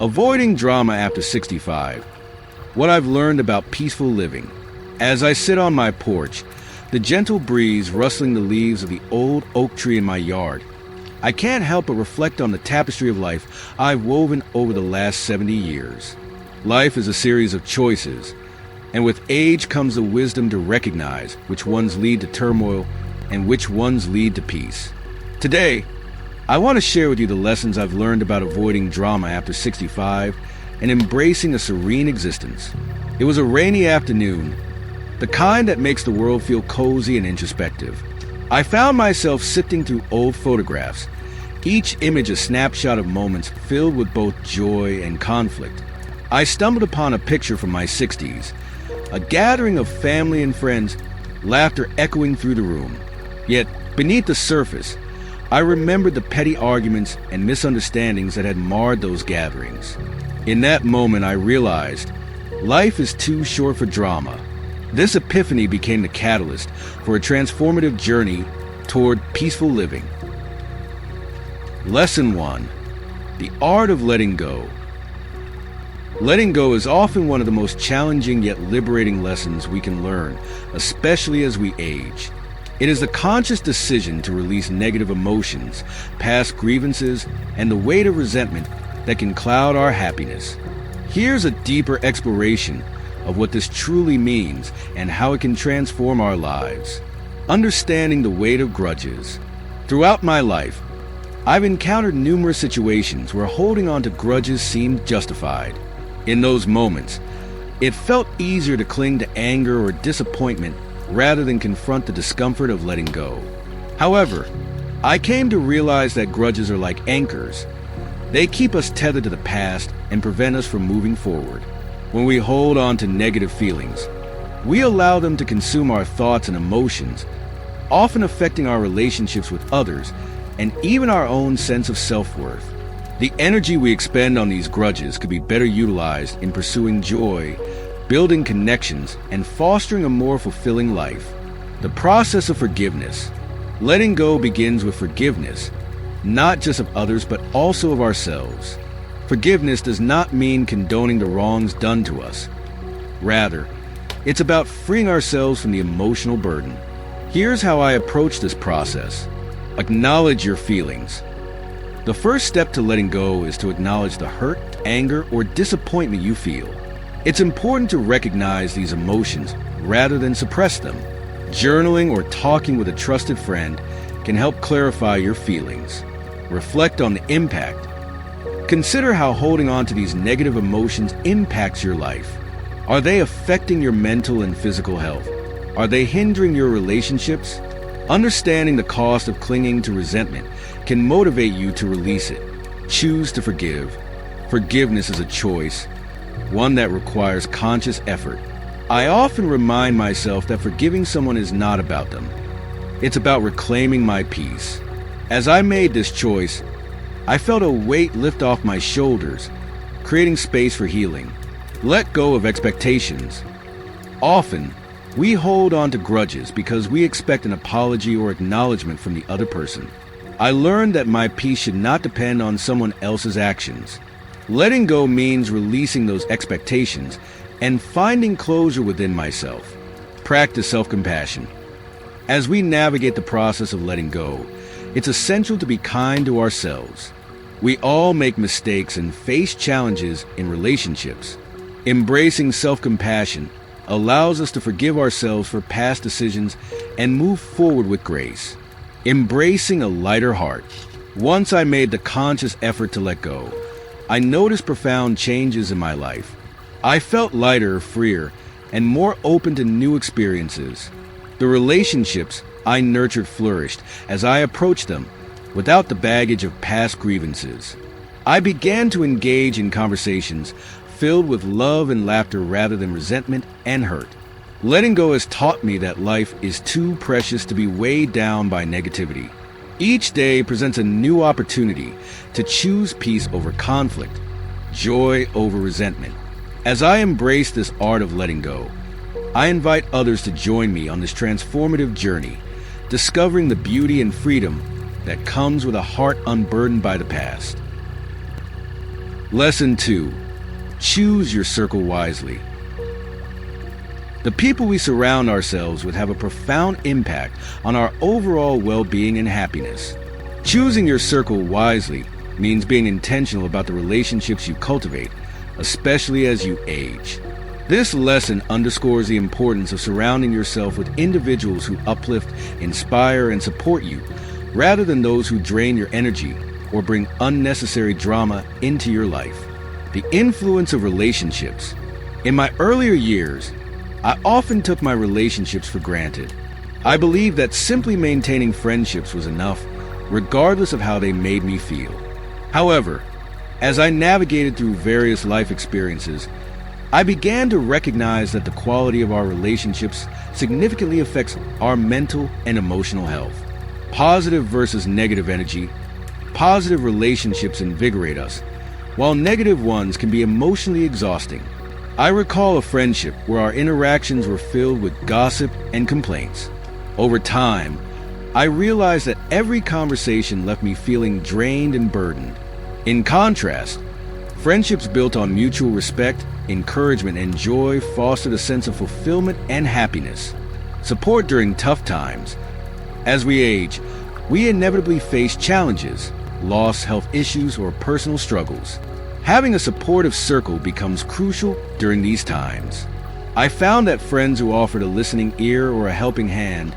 Avoiding drama after 65. What I've learned about peaceful living. As I sit on my porch, the gentle breeze rustling the leaves of the old oak tree in my yard, I can't help but reflect on the tapestry of life I've woven over the last 70 years. Life is a series of choices, and with age comes the wisdom to recognize which ones lead to turmoil and which ones lead to peace. Today, I want to share with you the lessons I've learned about avoiding drama after 65 and embracing a serene existence. It was a rainy afternoon, the kind that makes the world feel cozy and introspective. I found myself sifting through old photographs, each image a snapshot of moments filled with both joy and conflict. I stumbled upon a picture from my 60s, a gathering of family and friends, laughter echoing through the room. Yet, beneath the surface, I remembered the petty arguments and misunderstandings that had marred those gatherings. In that moment, I realized life is too short for drama. This epiphany became the catalyst for a transformative journey toward peaceful living. Lesson 1. The art of letting go. Letting go is often one of the most challenging yet liberating lessons we can learn, especially as we age. It is the conscious decision to release negative emotions, past grievances, and the weight of resentment that can cloud our happiness. Here's a deeper exploration of what this truly means and how it can transform our lives. Understanding the weight of grudges. Throughout my life, I've encountered numerous situations where holding on to grudges seemed justified. In those moments, it felt easier to cling to anger or disappointment rather than confront the discomfort of letting go. However, I came to realize that grudges are like anchors. They keep us tethered to the past and prevent us from moving forward. When we hold on to negative feelings, we allow them to consume our thoughts and emotions, often affecting our relationships with others and even our own sense of self-worth. The energy we expend on these grudges could be better utilized in pursuing joy, building connections, and fostering a more fulfilling life. The process of forgiveness. Letting go begins with forgiveness, not just of others but also of ourselves. Forgiveness does not mean condoning the wrongs done to us. Rather, it's about freeing ourselves from the emotional burden. Here's how I approach this process. Acknowledge your feelings. The first step to letting go is to acknowledge the hurt, anger, or disappointment you feel. It's important to recognize these emotions rather than suppress them. Journaling or talking with a trusted friend can help clarify your feelings. Reflect on the impact. Consider how holding on to these negative emotions impacts your life. Are they affecting your mental and physical health? Are they hindering your relationships? Understanding the cost of clinging to resentment can motivate you to release it. Choose to forgive. Forgiveness is a choice, one that requires conscious effort. I often remind myself that forgiving someone is not about them. It's about reclaiming my peace. As I made this choice, I felt a weight lift off my shoulders, creating space for healing. Let go of expectations. Often, we hold on to grudges because we expect an apology or acknowledgement from the other person. I learned that my peace should not depend on someone else's actions. Letting go means releasing those expectations and finding closure within myself. Practice self-compassion. As we navigate the process of letting go, it's essential to be kind to ourselves. We all make mistakes and face challenges in relationships. Embracing self-compassion allows us to forgive ourselves for past decisions and move forward with grace. Embracing a lighter heart. Once I made the conscious effort to let go, I noticed profound changes in my life. I felt lighter, freer, and more open to new experiences. The relationships I nurtured flourished as I approached them without the baggage of past grievances. I began to engage in conversations filled with love and laughter rather than resentment and hurt. Letting go has taught me that life is too precious to be weighed down by negativity. Each day presents a new opportunity to choose peace over conflict, joy over resentment. As I embrace this art of letting go, I invite others to join me on this transformative journey, discovering the beauty and freedom that comes with a heart unburdened by the past. Lesson 2. Choose your circle wisely. The people we surround ourselves with have a profound impact on our overall well-being and happiness. Choosing your circle wisely means being intentional about the relationships you cultivate, especially as you age. This lesson underscores the importance of surrounding yourself with individuals who uplift, inspire, and support you, rather than those who drain your energy or bring unnecessary drama into your life. The influence of relationships. In my earlier years, I often took my relationships for granted. I believed that simply maintaining friendships was enough, regardless of how they made me feel. However, as I navigated through various life experiences, I began to recognize that the quality of our relationships significantly affects our mental and emotional health. Positive versus negative energy. Positive relationships invigorate us, while negative ones can be emotionally exhausting. I recall a friendship where our interactions were filled with gossip and complaints. Over time, I realized that every conversation left me feeling drained and burdened. In contrast, friendships built on mutual respect, encouragement, and joy fostered a sense of fulfillment and happiness. Support during tough times. As we age, we inevitably face challenges, loss, health issues, or personal struggles. Having a supportive circle becomes crucial during these times. I found that friends who offered a listening ear or a helping hand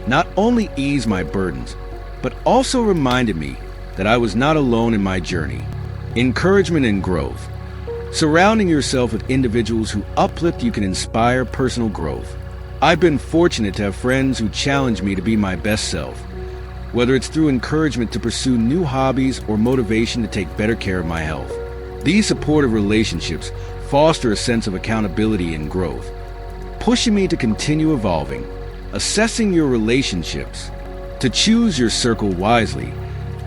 not only eased my burdens, but also reminded me that I was not alone in my journey. Encouragement and growth. Surrounding yourself with individuals who uplift you can inspire personal growth. I've been fortunate to have friends who challenge me to be my best self, whether it's through encouragement to pursue new hobbies or motivation to take better care of my health. These supportive relationships foster a sense of accountability and growth, pushing me to continue evolving. Assessing your relationships. To choose your circle wisely,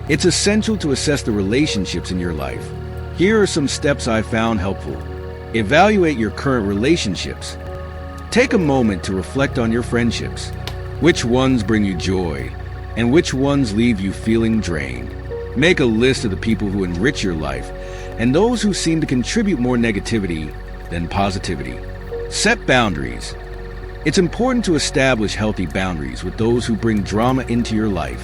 it's essential to assess the relationships in your life. Here are some steps I found helpful. Evaluate your current relationships. Take a moment to reflect on your friendships. Which ones bring you joy, and which ones leave you feeling drained? Make a list of the people who enrich your life, and those who seem to contribute more negativity than positivity. Set boundaries. It's important to establish healthy boundaries with those who bring drama into your life.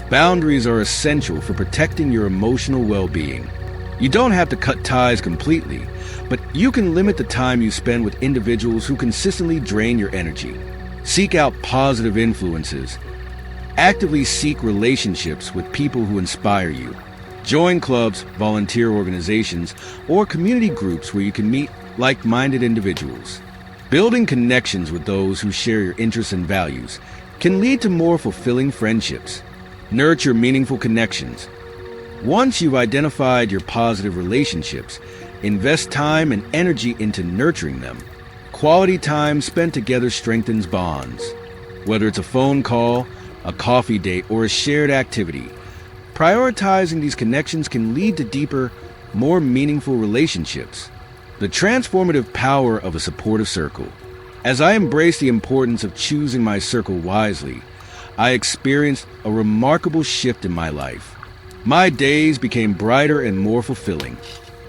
Boundaries are essential for protecting your emotional well-being. You don't have to cut ties completely, but you can limit the time you spend with individuals who consistently drain your energy. Seek out positive influences. Actively seek relationships with people who inspire you. Join clubs, volunteer organizations, or community groups where you can meet like-minded individuals. Building connections with those who share your interests and values can lead to more fulfilling friendships. Nurture meaningful connections. Once you've identified your positive relationships, invest time and energy into nurturing them. Quality time spent together strengthens bonds. Whether it's a phone call, a coffee date, or a shared activity, prioritizing these connections can lead to deeper, more meaningful relationships. The transformative power of a supportive circle. As I embrace the importance of choosing my circle wisely, I experienced a remarkable shift in my life. My days became brighter and more fulfilling.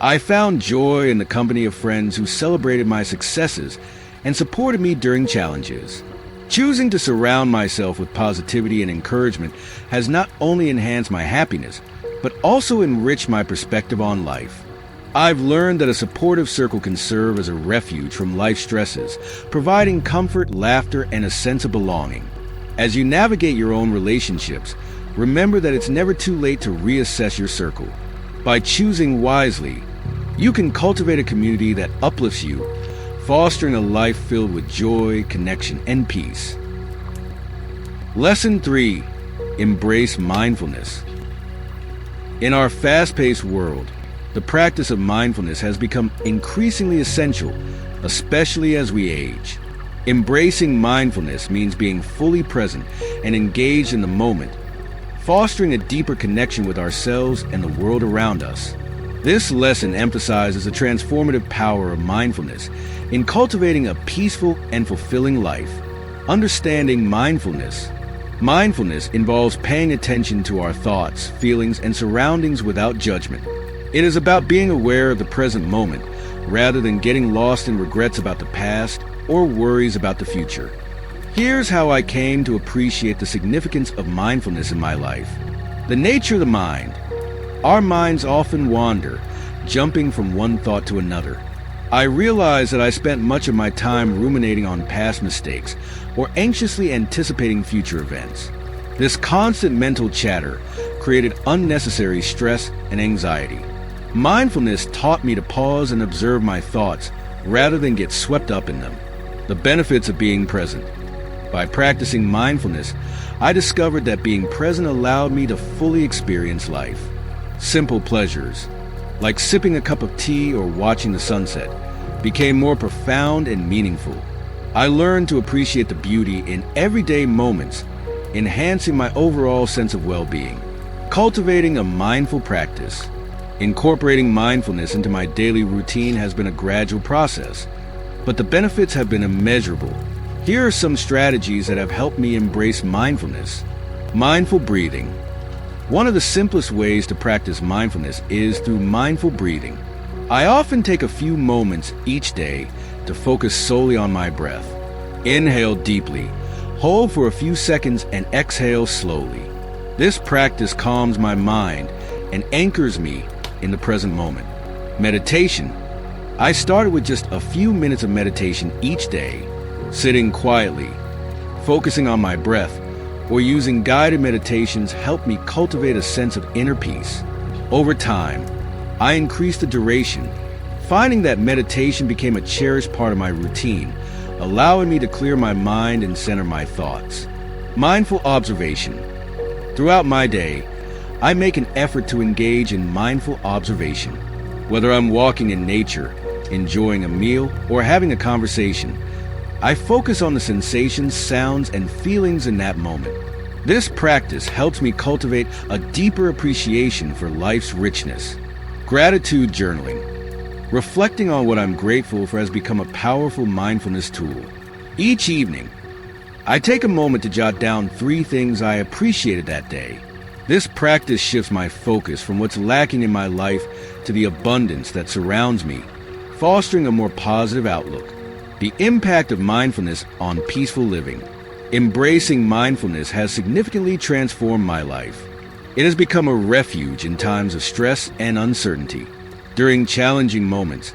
I found joy in the company of friends who celebrated my successes and supported me during challenges. Choosing to surround myself with positivity and encouragement has not only enhanced my happiness, but also enriched my perspective on life. I've learned that a supportive circle can serve as a refuge from life stresses, providing comfort, laughter, and a sense of belonging. As you navigate your own relationships, remember that it's never too late to reassess your circle. By choosing wisely, you can cultivate a community that uplifts you, fostering a life filled with joy, connection, and peace. Lesson 3. Embrace mindfulness. In our fast-paced world, the practice of mindfulness has become increasingly essential, especially as we age. Embracing mindfulness means being fully present and engaged in the moment, fostering a deeper connection with ourselves and the world around us. This lesson emphasizes the transformative power of mindfulness in cultivating a peaceful and fulfilling life. Understanding mindfulness. Mindfulness involves paying attention to our thoughts, feelings, and surroundings without judgment. It is about being aware of the present moment rather than getting lost in regrets about the past or worries about the future. Here's how I came to appreciate the significance of mindfulness in my life. The nature of the mind. Our minds often wander, jumping from one thought to another. I realized that I spent much of my time ruminating on past mistakes or anxiously anticipating future events. This constant mental chatter created unnecessary stress and anxiety. Mindfulness taught me to pause and observe my thoughts rather than get swept up in them. The benefits of being present. By practicing mindfulness, I discovered that being present allowed me to fully experience life. Simple pleasures, like sipping a cup of tea or watching the sunset, became more profound and meaningful. I learned to appreciate the beauty in everyday moments, enhancing my overall sense of well-being. Cultivating a mindful practice. Incorporating mindfulness into my daily routine has been a gradual process, but the benefits have been immeasurable. Here are some strategies that have helped me embrace mindfulness. Mindful breathing. One of the simplest ways to practice mindfulness is through mindful breathing. I often take a few moments each day to focus solely on my breath. Inhale deeply, hold for a few seconds, and exhale slowly. This practice calms my mind and anchors me in the present moment. Meditation. I started with just a few minutes of meditation each day, sitting quietly, focusing on my breath, or using guided meditations helped me cultivate a sense of inner peace. Over time, I increased the duration, finding that meditation became a cherished part of my routine, allowing me to clear my mind and center my thoughts. Mindful observation. Throughout my day, I make an effort to engage in mindful observation. Whether I'm walking in nature, enjoying a meal, or having a conversation, I focus on the sensations, sounds, and feelings in that moment. This practice helps me cultivate a deeper appreciation for life's richness. Gratitude journaling. Reflecting on what I'm grateful for has become a powerful mindfulness tool. Each evening, I take a moment to jot down 3 things I appreciated that day. This practice shifts my focus from what's lacking in my life to the abundance that surrounds me, fostering a more positive outlook. The impact of mindfulness on peaceful living. Embracing mindfulness has significantly transformed my life. It has become a refuge in times of stress and uncertainty. During challenging moments,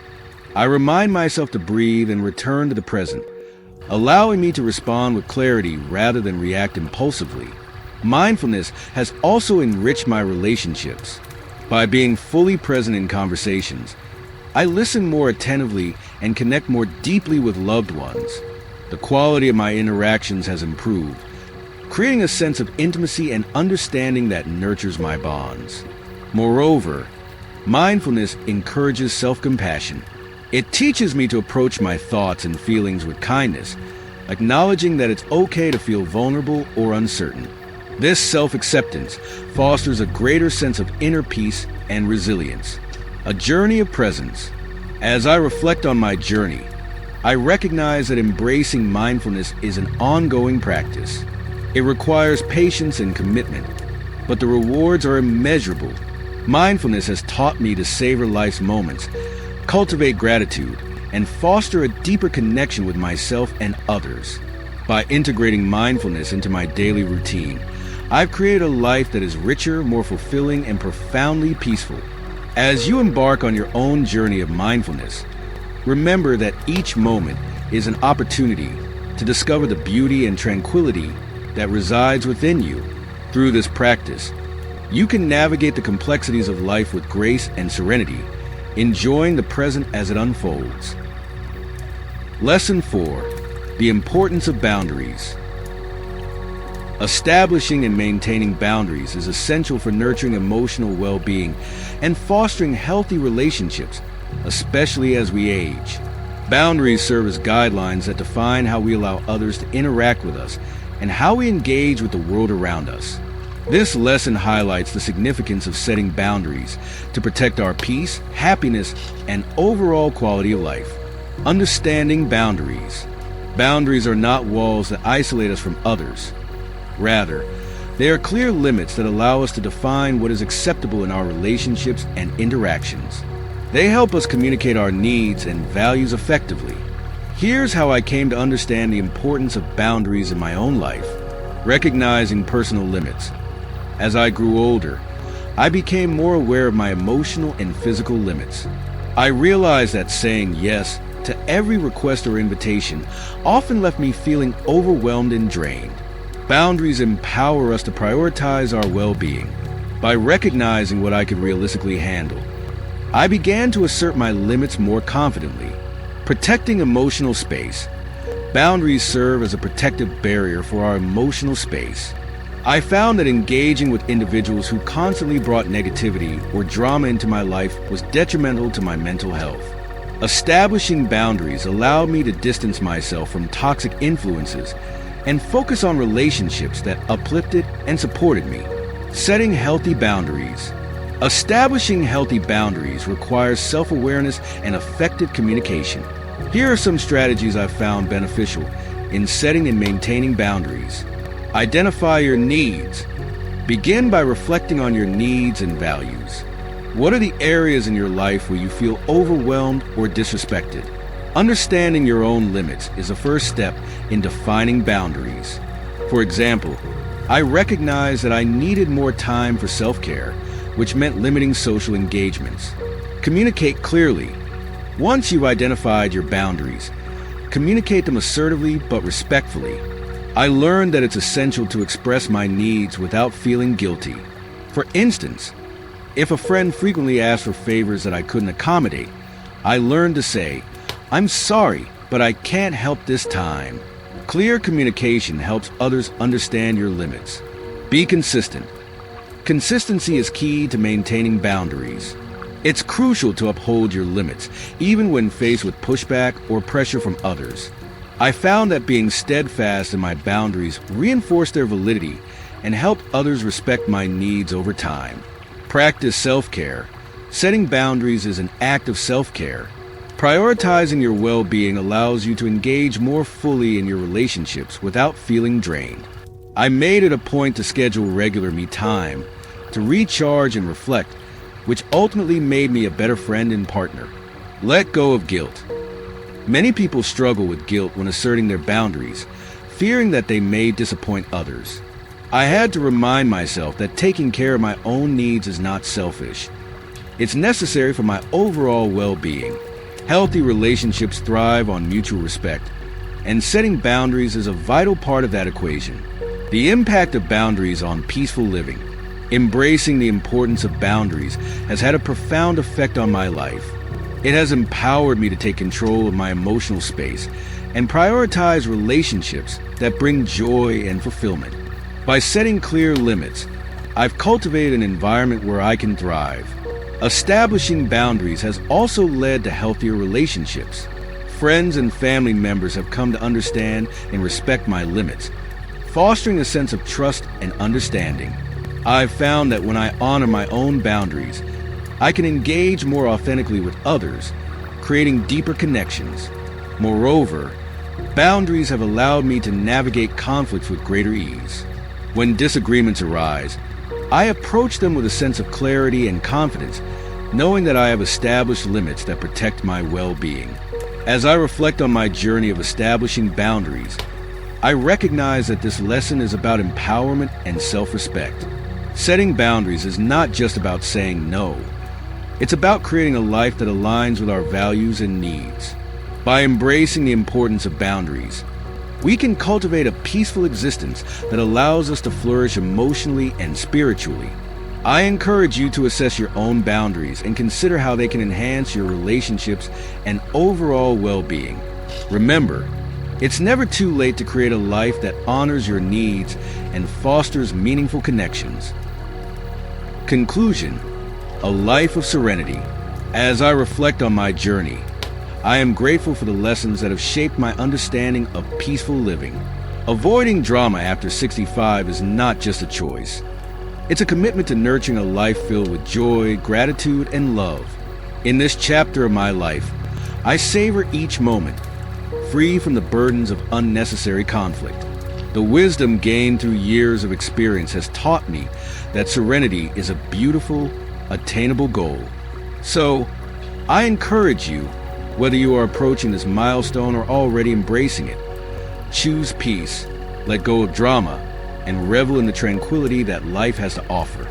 I remind myself to breathe and return to the present, allowing me to respond with clarity rather than react impulsively. Mindfulness has also enriched my relationships. By being fully present in conversations, I listen more attentively and connect more deeply with loved ones. The quality of my interactions has improved, creating a sense of intimacy and understanding that nurtures my bonds. Moreover, mindfulness encourages self-compassion. It teaches me to approach my thoughts and feelings with kindness, acknowledging that it's okay to feel vulnerable or uncertain. This self-acceptance fosters a greater sense of inner peace and resilience. A journey of presence. As I reflect on my journey, I recognize that embracing mindfulness is an ongoing practice. It requires patience and commitment, but the rewards are immeasurable. Mindfulness has taught me to savor life's moments, cultivate gratitude, and foster a deeper connection with myself and others. By integrating mindfulness into my daily routine, I've created a life that is richer, more fulfilling, and profoundly peaceful. As you embark on your own journey of mindfulness, remember that each moment is an opportunity to discover the beauty and tranquility that resides within you. Through this practice, you can navigate the complexities of life with grace and serenity, enjoying the present as it unfolds. Lesson 4. The importance of boundaries. Establishing and maintaining boundaries is essential for nurturing emotional well-being and fostering healthy relationships, especially as we age. Boundaries serve as guidelines that define how we allow others to interact with us and how we engage with the world around us. This lesson highlights the significance of setting boundaries to protect our peace, happiness, and overall quality of life. Understanding boundaries. Boundaries are not walls that isolate us from others. Rather, They are clear limits that allow us to define what is acceptable in our relationships and interactions. They help us communicate our needs and values effectively. Here's how I came to understand the importance of boundaries in my own life. Recognizing personal limits. As I grew older, I became more aware of my emotional and physical limits. I realized that saying yes to every request or invitation often left me feeling overwhelmed and drained. Boundaries empower us to prioritize our well-being. By recognizing what I could realistically handle, I began to assert my limits more confidently. Protecting emotional space. Boundaries serve as a protective barrier for our emotional space. I found that engaging with individuals who constantly brought negativity or drama into my life was detrimental to my mental health. Establishing boundaries allowed me to distance myself from toxic influences and focus on relationships that uplifted and supported me. Setting healthy boundaries. Establishing healthy boundaries requires self-awareness and effective communication. Here are some strategies I've found beneficial in setting and maintaining boundaries. Identify your needs. Begin by reflecting on your needs and values. What are the areas in your life where you feel overwhelmed or disrespected? Understanding your own limits is a first step in defining boundaries. For example, I recognized that I needed more time for self-care, which meant limiting social engagements. Communicate clearly. Once you've identified your boundaries, communicate them assertively but respectfully. I learned that it's essential to express my needs without feeling guilty. For instance, if a friend frequently asked for favors that I couldn't accommodate, I learned to say, "I'm sorry, but I can't help this time." Clear communication helps others understand your limits. Be consistent. Consistency is key to maintaining boundaries. It's crucial to uphold your limits, even when faced with pushback or pressure from others. I found that being steadfast in my boundaries reinforced their validity and helped others respect my needs over time. Practice self-care. Setting boundaries is an act of self-care. Prioritizing your well-being allows you to engage more fully in your relationships without feeling drained. I made it a point to schedule regular me time, to recharge and reflect, which ultimately made me a better friend and partner. Let go of guilt. Many people struggle with guilt when asserting their boundaries, fearing that they may disappoint others. I had to remind myself that taking care of my own needs is not selfish. It's necessary for my overall well-being. Healthy relationships thrive on mutual respect, and setting boundaries is a vital part of that equation. The impact of boundaries on peaceful living. Embracing the importance of boundaries has had a profound effect on my life. It has empowered me to take control of my emotional space and prioritize relationships that bring joy and fulfillment. By setting clear limits, I've cultivated an environment where I can thrive. Establishing boundaries has also led to healthier relationships. Friends and family members have come to understand and respect my limits, fostering a sense of trust and understanding. I've found that when I honor my own boundaries, I can engage more authentically with others, creating deeper connections. Moreover, boundaries have allowed me to navigate conflicts with greater ease. When disagreements arise, I approach them with a sense of clarity and confidence, knowing that I have established limits that protect my well-being. As I reflect on my journey of establishing boundaries, I recognize that this lesson is about empowerment and self-respect. Setting boundaries is not just about saying no. It's about creating a life that aligns with our values and needs. By embracing the importance of boundaries, we can cultivate a peaceful existence that allows us to flourish emotionally and spiritually. I encourage you to assess your own boundaries and consider how they can enhance your relationships and overall well-being. Remember, it's never too late to create a life that honors your needs and fosters meaningful connections. Conclusion: a life of serenity. As I reflect on my journey, I am grateful for the lessons that have shaped my understanding of peaceful living. Avoiding drama after 65 is not just a choice. It's a commitment to nurturing a life filled with joy, gratitude, and love. In this chapter of my life, I savor each moment, free from the burdens of unnecessary conflict. The wisdom gained through years of experience has taught me that serenity is a beautiful, attainable goal. So, I encourage you, whether you are approaching this milestone or already embracing it, choose peace, let go of drama, and revel in the tranquility that life has to offer.